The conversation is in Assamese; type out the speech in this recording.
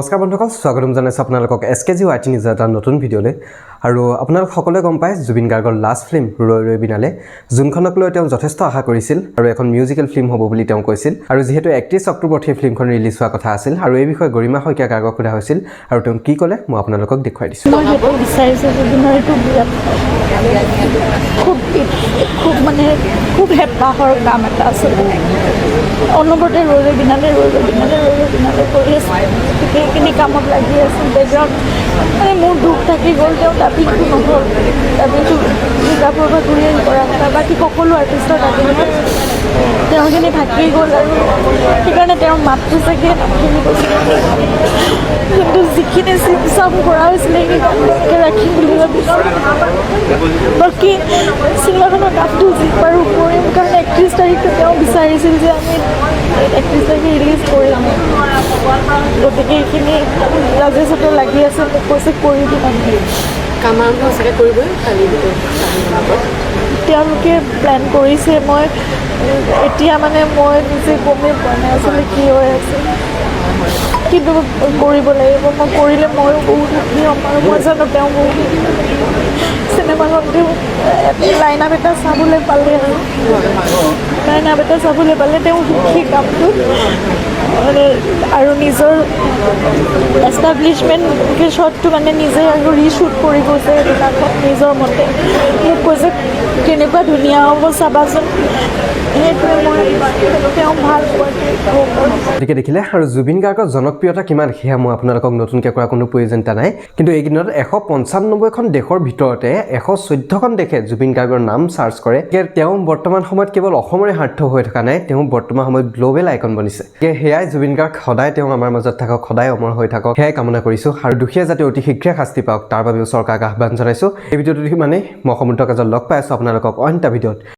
নমস্কাৰ বন্ধুসকল, স্বাগতম জনাইছোঁ আপোনালোকক SKG YT নিউজৰ এটা নতুন ভিডিঅ'লৈ। আৰু আপোনালোক সকলোৱে গম পায় জুবিন গাৰ্গৰ লাষ্ট ফিল্ম ৰৈ ৰৈ বিনালে, যোনখনক লৈ তেওঁ যথেষ্ট আশা কৰিছিল আৰু এখন মিউজিকেল ফিল্ম হ'ব বুলি তেওঁ কৈছিল। আৰু যিহেতু 31 অক্টোবৰত সেই ফিল্মখন ৰিলিজ হোৱাৰ কথা আছিল আৰু এই বিষয়ে গৰিমা শইকীয়া গাৰ্গক সোধা হৈছিল আৰু তেওঁ কি ক'লে মই আপোনালোকক দেখুৱাই দিছোঁ। মই সেইটো বিচাৰিছোঁ জুবিনৰ এইটো বিৰাট খুব হেঁপাহৰ কাম এটা আছিলে। অনবৰতে ৰৈ ৰৈ বিনালে কৰি আছে, সেইখিনি কামত লাগি আছে। বেকগ্ৰাউণ্ড মোৰ দুখ থাকি গ'ল, তেওঁ ডাবিংটো নহ'ল, ডাবিংটো দুৰ্গাপুৰৰ পৰা ঘূৰি কৰা কথা। বাকী সকলো আৰ্টিষ্টৰ ডাবিং তেওঁখিনি থাকি গ'ল আৰু সেইকাৰণে তেওঁৰ মাতটো চাগে নামখিনি গৈছিলে, কিন্তু যিখিনি চিম কৰা হৈছিলে সেইখিনি ৰাখিম বুলি ভাবিছোঁ। বাকী চিনেমাখনৰ কামটো যি পাৰোঁ কৰিম, কাৰণ 31 তাৰিখটো তেওঁ বিচাৰিছিল যে আমি 31 তাৰিখে ৰিলিজ কৰিম। গতিকে এইখিনি ৰাজেশতো লাগি আছে, মোক কৈছে কৰি দিম আমি। কাম আৰম্ভ চাগে কৰিবই কালিৰ ভিতৰত তেওঁলোকে প্লেন কৰিছে। মই এতিয়া মই নিজে গমেই পোৱা নাই আচলতে কি হৈ আছে, কিন্তু কৰিব লাগিব। মই কৰিলে ময়ো বহুত সুখী হ'ম আৰু মই জানো তেওঁ বহুত চিনেমাখন তেওঁ লাইন আপ এটা চাবলৈ পালে তেওঁ সুখী কামটো আৰু নিজৰ এষ্টাব্লিছমেণ্ট শ্বটটো নিজে আৰু ৰিশ্বুট কৰি গৈছে সেইদিনাখন নিজৰ মতে। মোক কৈছে কেনেকুৱা ধুনীয়া হ'ব চাবাচোন, সেইটোৱে মই তেওঁ ভাল গতিকে দেখিলে আৰু জুবিন গাৰ্গৰ জনপ্ৰিয়তা কিমান সেয়া মই আপোনালোকক নতুনকৈ কৰা কোনো প্ৰয়োজনীয়তা নাই। কিন্তু এইকেইদিনত 195খন দেশৰ ভিতৰতে 114খন দেশে জুবিন গাৰ্গৰ নাম চাৰ্চ কৰে। তেওঁ বৰ্তমান সময়ত কেৱল অসমৰে স্বাৰ্থ হৈ থকা নাই, তেওঁ বৰ্তমান সময়ত গ্ল'বেল আইকন বনিছে। সেয়াই জুবিন গাৰ্গ সদায় তেওঁ আমাৰ মাজত থাকক, সদায় অমৰ হৈ থাকক, সেয়াই কামনা কৰিছোঁ। আৰু দুখীয়া যাতে অতি শীঘ্ৰে শাস্তি পাওক তাৰ বাবেও চৰকাৰক আহ্বান জনাইছোঁ। এই ভিডিঅ'টো দেখি মই সমুদ্ৰ কাজত লগ পাই আছোঁ আপোনালোকক অন্য এটা ভিডিঅ'ত।